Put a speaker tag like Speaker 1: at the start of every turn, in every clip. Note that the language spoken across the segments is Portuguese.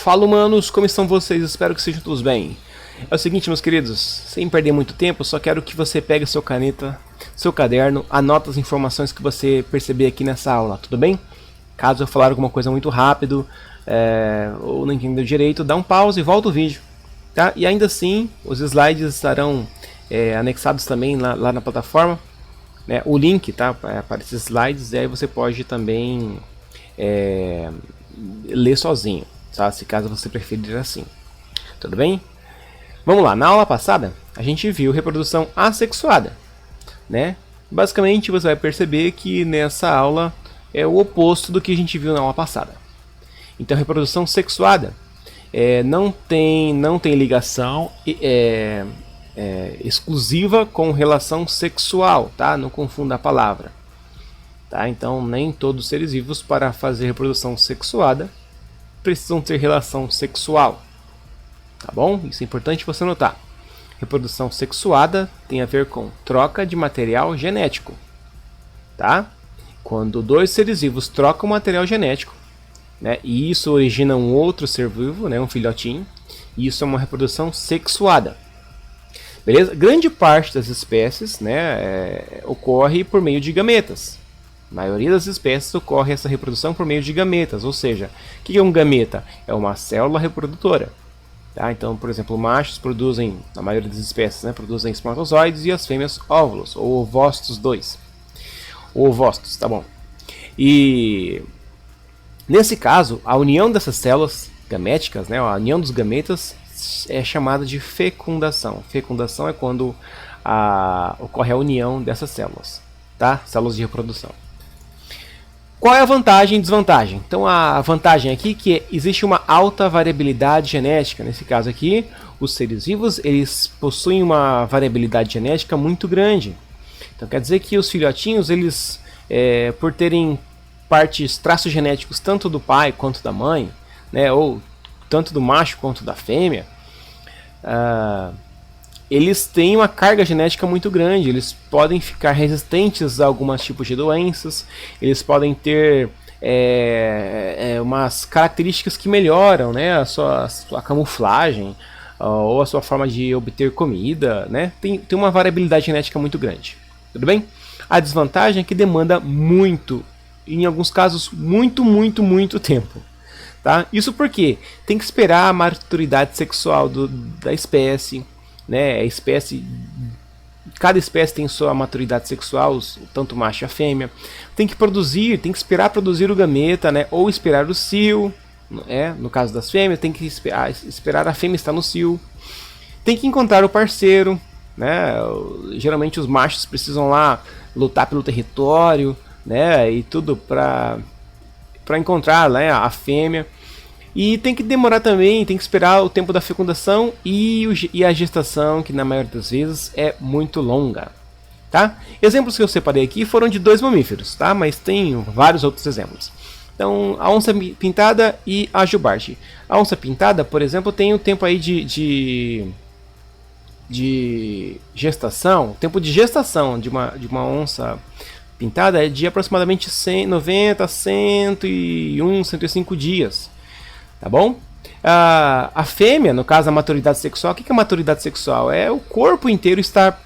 Speaker 1: Fala, humanos, como estão vocês? Espero que sejam todos bem. É o seguinte, meus queridos, sem perder muito tempo, só quero que você pegue seu caneta, seu caderno, anota as informações que você perceber aqui nessa aula, tudo bem? Caso eu falar alguma coisa muito rápido ou não entendeu direito, dá um pause e volta o vídeo, tá? E ainda assim, os slides estarão anexados também lá na plataforma, né? O link, tá, para esses slides, e aí você pode também ler sozinho, tá? Se caso você preferir assim, tudo bem? Vamos lá, na aula passada a gente viu reprodução assexuada, né? Basicamente você vai perceber que nessa aula é o oposto do que a gente viu na aula passada. Então reprodução sexuada não tem ligação exclusiva com relação sexual, tá? Não confunda a palavra, tá? Então nem todos os seres vivos para fazer reprodução sexuada precisam ter relação sexual. Tá bom? Isso é importante você notar. Reprodução sexuada tem a ver com troca de material genético. Tá? Quando dois seres vivos trocam material genético, né, e isso origina um outro ser vivo, né, um filhotinho, isso é uma reprodução sexuada. Beleza? Grande parte das espécies, né, ocorre por meio de gametas. A maioria das espécies ocorre essa reprodução por meio de gametas, ou seja, o que é um gameta? É uma célula reprodutora. Tá? Então, por exemplo, machos produzem, na maioria das espécies, né, produzem espermatozoides e as fêmeas óvulos, ou ovócitos 2. Ou ovócitos, tá bom. E nesse caso, a união dessas células gaméticas, né, a união dos gametas, é chamada de fecundação. Fecundação é quando ocorre a união dessas células, tá? Células de reprodução. Qual é a vantagem e desvantagem? Então a vantagem aqui é que existe uma alta variabilidade genética. Nesse caso aqui, os seres vivos eles possuem uma variabilidade genética muito grande. Então quer dizer que os filhotinhos, eles, por terem traços genéticos tanto do pai quanto da mãe, né, ou tanto do macho quanto da fêmea, eles têm uma carga genética muito grande, eles podem ficar resistentes a alguns tipos de doenças, eles podem ter umas características que melhoram, né, a sua camuflagem ou a sua forma de obter comida, né, tem uma variabilidade genética muito grande, tudo bem? A desvantagem é que demanda muito, em alguns casos muito tempo. Tá? Isso porque tem que esperar a maturidade sexual da espécie, né? Cada espécie tem sua maturidade sexual, tanto o macho e a fêmea. Tem que esperar produzir o gameta, né? Ou esperar o cio, no caso das fêmeas, tem que esperar a fêmea estar no cio. Tem que encontrar o parceiro, né? Geralmente os machos precisam lá lutar pelo território, né? E tudo para encontrar, né, a fêmea. E tem que demorar também, tem que esperar o tempo da fecundação e a gestação, que na maioria das vezes é muito longa. Tá? Exemplos que eu separei aqui foram de 2 mamíferos, tá? Mas tem vários outros exemplos. Então, a onça pintada e a jubarte. A onça pintada, por exemplo, tem o tempo aí de gestação. O tempo de gestação de uma onça pintada é de aproximadamente 90 a 101, 105 dias. Tá bom? A fêmea, no caso a maturidade sexual, o que é maturidade sexual? É o corpo inteiro estar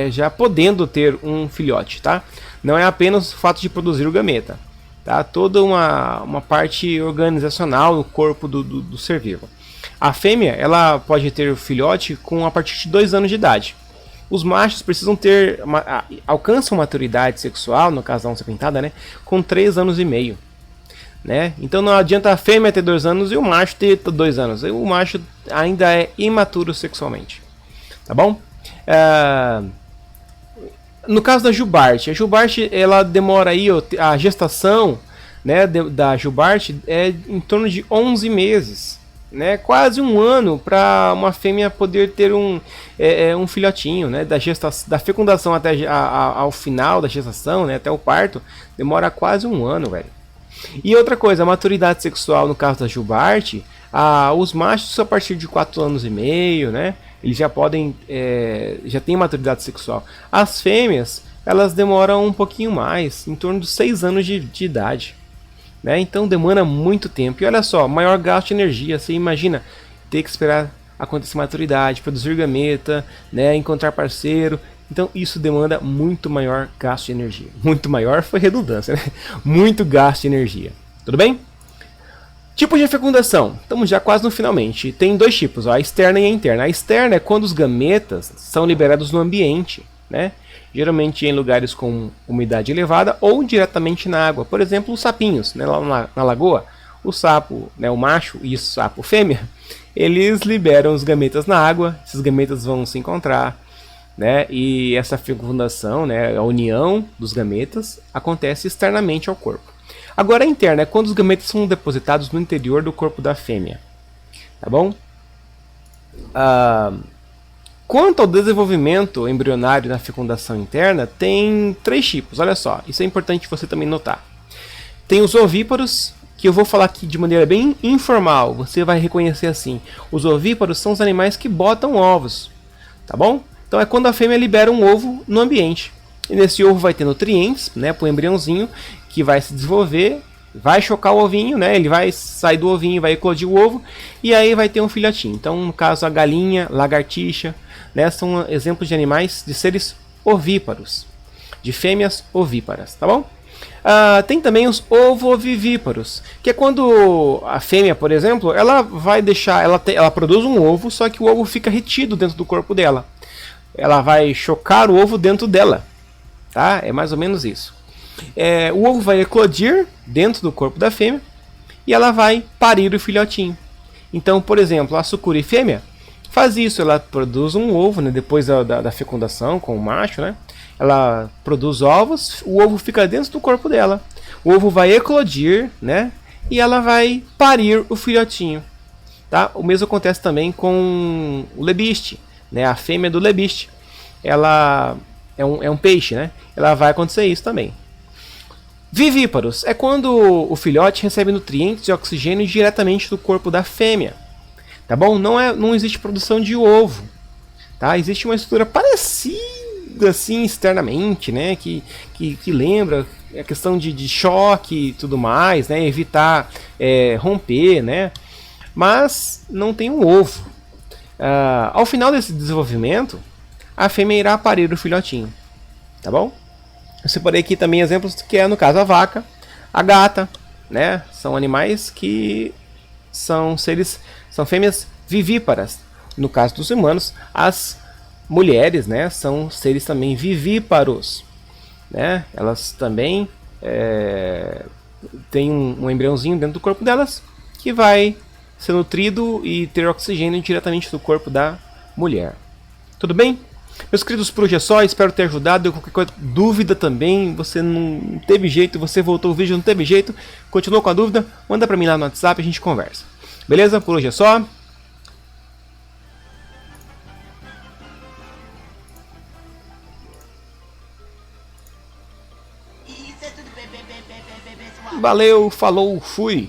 Speaker 1: já podendo ter um filhote, tá? Não é apenas o fato de produzir o gameta, tá? Toda uma parte organizacional no corpo do ser vivo. A fêmea, ela pode ter o filhote a partir de 2 anos de idade. Os machos precisam alcançam maturidade sexual, no caso da onça pintada, né, com 3 anos e meio. Né? Então não adianta a fêmea ter 2 anos e o macho ter 2 anos. O macho ainda é imaturo sexualmente. Tá bom? No caso da jubarte, a jubarte ela demora aí, a gestação, né, da jubarte é em torno de 11 meses. Né, quase 1 ano para uma fêmea poder ter um filhotinho, né, da fecundação até ao final da gestação, né, até o parto, demora quase 1 ano, velho. E outra coisa, a maturidade sexual no caso da jubarte, os machos a partir de 4 anos e meio, né, eles já podem, já têm maturidade sexual. As fêmeas, elas demoram um pouquinho mais, em torno de 6 anos de idade. né? Então demanda muito tempo. E olha só, maior gasto de energia. Você imagina ter que esperar acontecer maturidade, produzir gameta, né? Encontrar parceiro. Então isso demanda muito maior gasto de energia. Muito maior foi redundância, né? Muito gasto de energia. Tudo bem? Tipos de fecundação. Estamos já quase no finalmente. Tem dois tipos, ó, a externa e a interna. A externa é quando os gametas são liberados no ambiente, né? Geralmente em lugares com umidade elevada ou diretamente na água. Por exemplo, os sapinhos, né? Lá na lagoa, o sapo, né, o macho e o sapo fêmea, eles liberam os gametas na água. Esses gametas vão se encontrar, né? E essa fecundação, né, a união dos gametas, acontece externamente ao corpo. Agora a interna é quando os gametas são depositados no interior do corpo da fêmea. Tá bom? Quanto ao desenvolvimento embrionário na fecundação interna, tem 3 tipos. Olha só, isso é importante você também notar. Tem os ovíparos, que eu vou falar aqui de maneira bem informal. Você vai reconhecer assim. Os ovíparos são os animais que botam ovos. Tá bom? Então é quando a fêmea libera um ovo no ambiente. E nesse ovo vai ter nutrientes, né, para o embriãozinho, que vai se desenvolver, vai chocar o ovinho, né, ele vai sair do ovinho, vai eclodir o ovo, e aí vai ter um filhotinho. Então, no caso, a galinha, lagartixa, né, são exemplos de animais, de seres ovíparos, de fêmeas ovíparas, tá bom? Tem também os ovovivíparos, que é quando a fêmea, por exemplo, ela vai deixar, ela produz um ovo, só que o ovo fica retido dentro do corpo dela. Ela vai chocar o ovo dentro dela, tá? É mais ou menos isso. O ovo vai eclodir dentro do corpo da fêmea e ela vai parir o filhotinho. Então, por exemplo, a sucuri fêmea faz isso, ela produz um ovo, né, depois da fecundação com o macho, né? Ela produz ovos, o ovo fica dentro do corpo dela. O ovo vai eclodir, né? E ela vai parir o filhotinho. Tá? O mesmo acontece também com o lebiste, né? A fêmea do lebiste. Ela é um peixe, né? Ela vai acontecer isso também. Vivíparos é quando o filhote recebe nutrientes e oxigênio diretamente do corpo da fêmea. Tá bom? Não existe produção de ovo. Tá? Existe uma estrutura parecida assim externamente, né? Que lembra a questão de choque e tudo mais, né? Evitar romper, né? Mas não tem um ovo. Ao final desse desenvolvimento, a fêmea irá parir o filhotinho. Tá bom? Eu separei aqui também exemplos que é no caso a vaca, a gata, né? São animais que são fêmeas vivíparas. No caso dos humanos, as mulheres, né, são seres também vivíparos, né? Elas também têm um embriãozinho dentro do corpo delas que vai ser nutrido e ter oxigênio diretamente do corpo da mulher. Tudo bem? Meus queridos, por hoje é só, espero ter ajudado. Qualquer dúvida também, você não teve jeito, você voltou o vídeo, não teve jeito, continuou com a dúvida, manda pra mim lá no WhatsApp e a gente conversa. Beleza? Por hoje é só. Valeu, falou, fui!